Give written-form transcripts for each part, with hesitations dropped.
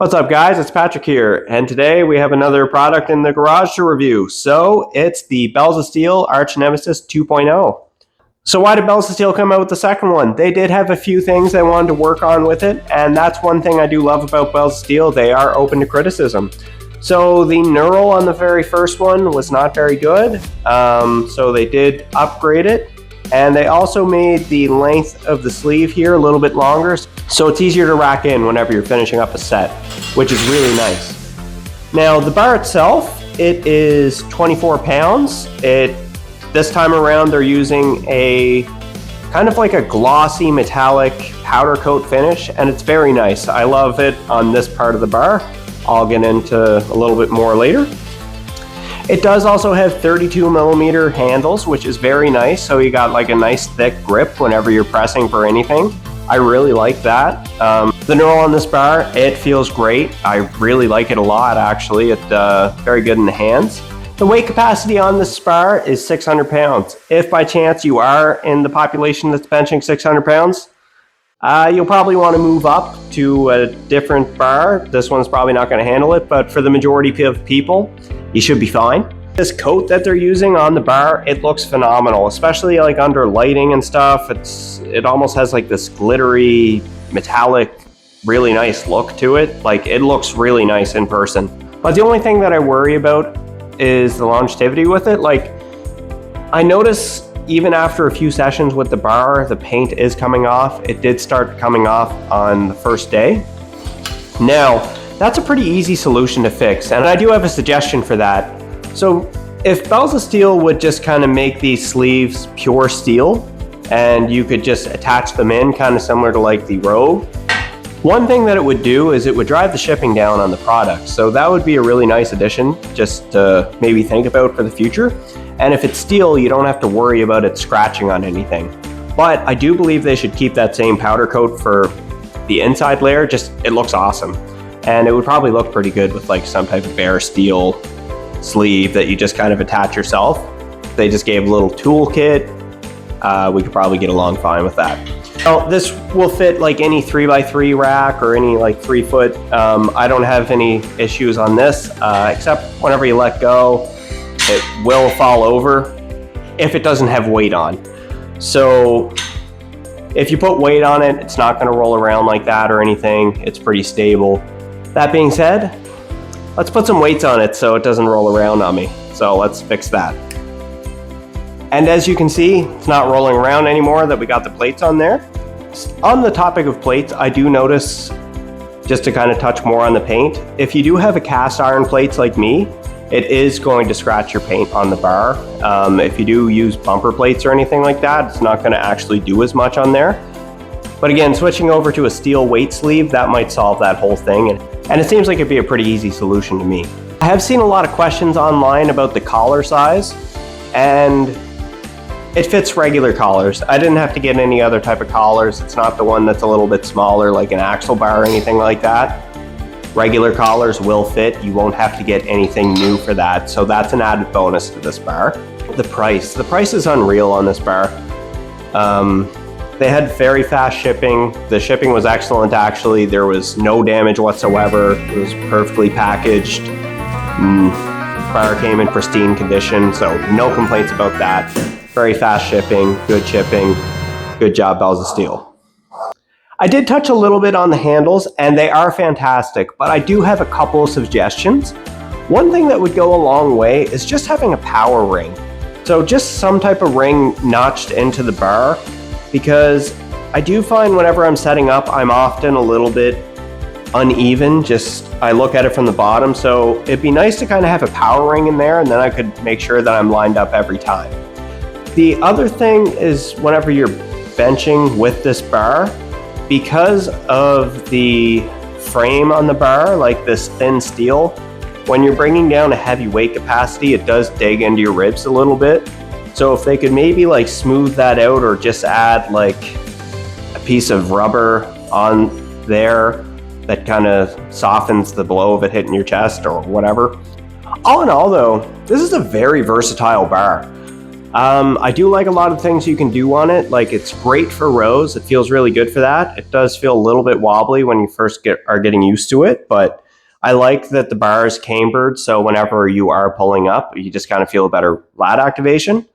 What's up, guys? It's Patrick here, and today we have another product in the garage to review. So it's the Bells of Steel Arch Nemesis 2.0. So why did Bells of Steel come out with the second one? They did have a few things they wanted to work on with it, and that's one thing I do love about Bells of Steel. They are open to criticism. So the knurl on the very first one was not very good, so they did upgrade it. And they also made the length of the sleeve here a little bit longer, so it's easier to rack in whenever you're finishing up a set, which is really nice. Now, the bar itself, it is 24 pounds. This time around, they're using a kind of like a glossy metallic powder coat finish, and it's very nice. I love it on this part of the bar. I'll get into a little bit more later. It does also have 32mm handles, which is very nice, so you got like a nice thick grip whenever you're pressing for anything. I really like that. The knurl on this bar, it feels great. I really like it a lot, actually. It's very good in the hands. The weight capacity on this bar is 600 pounds. If by chance you are in the population that's benching 600 pounds, you'll probably want to move up to a different bar. This one's probably not going to handle it, but for the majority of people, you should be fine. This coat that they're using on the bar, it looks phenomenal, especially like under lighting and stuff. It almost has like this glittery, metallic, really nice look to it. Like, it looks really nice in person. But the only thing that I worry about is the longevity with it. Like, I notice even after a few sessions with the bar, the paint is coming off. It did start coming off on the first day. Now, that's a pretty easy solution to fix, and I do have a suggestion for that. So if Bells of Steel would just kind of make these sleeves pure steel, and you could just attach them in kind of similar to like the Rogue, one thing that it would do is it would drive the shipping down on the product. So that would be a really nice addition just to maybe think about for the future. And if it's steel, you don't have to worry about it scratching on anything. But I do believe they should keep that same powder coat for the inside layer. Just, it looks awesome. And it would probably look pretty good with like some type of bare steel sleeve that you just kind of attach yourself. They just gave a little toolkit. We could probably get along fine with that. Now, this will fit like any 3x3 rack or any like 3-foot. I don't have any issues on this, except whenever you let go, it will fall over if it doesn't have weight on. So if you put weight on it, it's not going to roll around like that or anything. It's pretty stable. That being said, let's put some weights on it so it doesn't roll around on me. So let's fix that. And as you can see, it's not rolling around anymore that we got the plates on there. On the topic of plates, I do notice, just to kind of touch more on the paint, if you do have a cast iron plates like me, it is going to scratch your paint on the bar. If you do use bumper plates or anything like that, it's not going to actually do as much on there. But again, switching over to a steel weight sleeve, that might solve that whole thing. And it seems like it'd be a pretty easy solution to me. I have seen a lot of questions online about the collar size, and it fits regular collars. I didn't have to get any other type of collars. It's not the one that's a little bit smaller, like an axle bar or anything like that. Regular collars will fit. You won't have to get anything new for that. So that's an added bonus to this bar. The price is unreal on this bar. They had very fast shipping. The shipping was excellent, actually. There was no damage whatsoever. It was perfectly packaged. The bar came in pristine condition, so no complaints about that. Very fast shipping, good shipping. Good job, Bells of Steel. I did touch a little bit on the handles, and they are fantastic, but I do have a couple of suggestions. One thing that would go a long way is just having a power ring. So just some type of ring notched into the bar, because I do find whenever I'm setting up, I'm often a little bit uneven. I look at it from the bottom, so it'd be nice to kind of have a power ring in there, and then I could make sure that I'm lined up every time. The other thing is whenever you're benching with this bar, because of the frame on the bar, like this thin steel, when you're bringing down a heavy weight capacity, it does dig into your ribs a little bit. So if they could maybe like smooth that out, or just add like a piece of rubber on there that kind of softens the blow of it hitting your chest or whatever. All in all though, this is a very versatile bar. I do like a lot of things you can do on it. Like, it's great for rows. It feels really good for that. It does feel a little bit wobbly when you first are getting used to it, but I like that the bar is cambered, so whenever you are pulling up, you just kind of feel a better lat activation.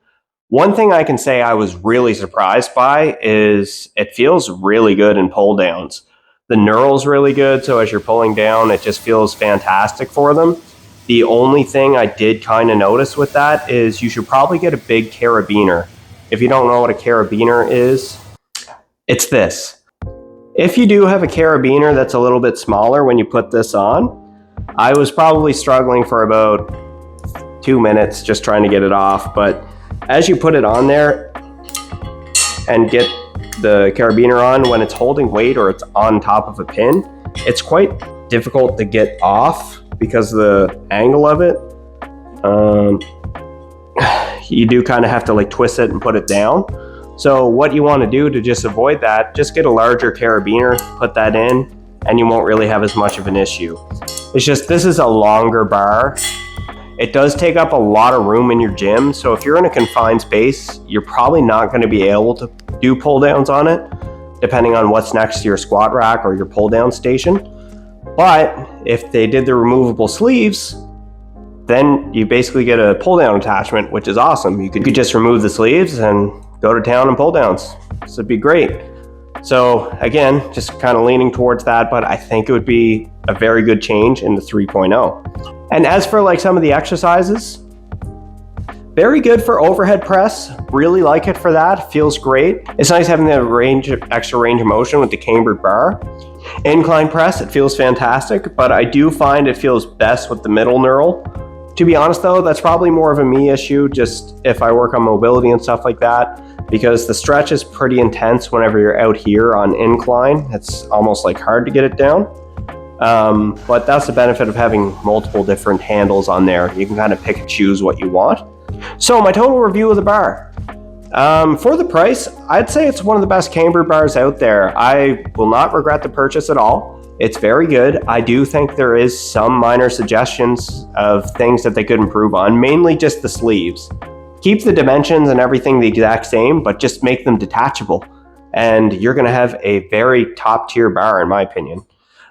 One thing I can say I was really surprised by is it feels really good in pull downs. The knurl's really good, so as you're pulling down, it just feels fantastic for them. The only thing I did kind of notice with that is you should probably get a big carabiner. If you don't know what a carabiner is, it's this. If you do have a carabiner that's a little bit smaller when you put this on, I was probably struggling for about 2 minutes just trying to get it off, but as you put it on there and get the carabiner on, when it's holding weight or it's on top of a pin, it's quite difficult to get off because of the angle of it. You do kind of have to like twist it and put it down. So what you want to do to just avoid that, just get a larger carabiner, put that in, and you won't really have as much of an issue. It's just, this is a longer bar. It does take up a lot of room in your gym, so if you're in a confined space, you're probably not going to be able to do pull downs on it, depending on what's next to your squat rack or your pull down station. But if they did the removable sleeves, then you basically get a pull down attachment, which is awesome. You could just remove the sleeves and go to town and pull downs. This would be great. So again, just kind of leaning towards that, but I think it would be a very good change in the 3.0. And as for like some of the exercises, very good for overhead press. Really like it for that. Feels great. It's nice having the extra range of motion with the cambered bar. Incline press, it feels fantastic, but I do find it feels best with the middle knurl. To be honest though, that's probably more of a me issue, just if I work on mobility and stuff like that, because the stretch is pretty intense whenever you're out here on incline. It's almost like hard to get it down. But that's the benefit of having multiple different handles on there. You can kind of pick and choose what you want. So my total review of the bar. For the price, I'd say it's one of the best cambered bars out there. I will not regret the purchase at all. It's very good. I do think there is some minor suggestions of things that they could improve on, mainly just the sleeves. Keep the dimensions and everything the exact same, but just make them detachable. And you're going to have a very top tier bar, in my opinion.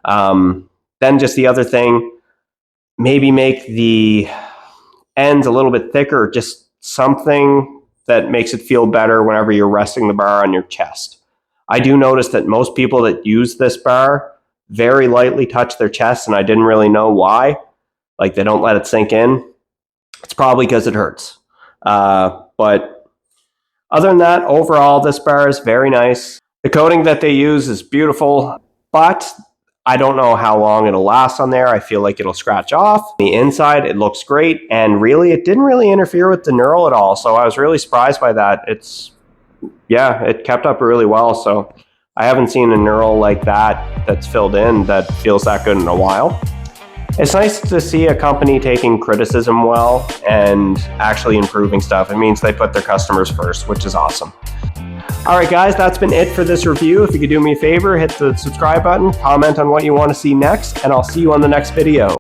Then just the other thing, maybe make the ends a little bit thicker, just something that makes it feel better whenever you're resting the bar on your chest. I do notice that most people that use this bar very lightly touch their chest, and I didn't really know why. Like, they don't let it sink in. It's probably because it hurts. But other than that, overall, this bar is very nice. The coating that they use is beautiful, but I don't know how long it'll last on there. I feel like it'll scratch off. The inside, it looks great, and really, it didn't really interfere with the knurl at all, so I was really surprised by that. It kept up really well, so I haven't seen a knurl like that that's filled in that feels that good in a while. It's nice to see a company taking criticism well and actually improving stuff. It means they put their customers first, which is awesome. All right, guys, that's been it for this review. If you could do me a favor, hit the subscribe button, comment on what you want to see next, and I'll see you on the next video.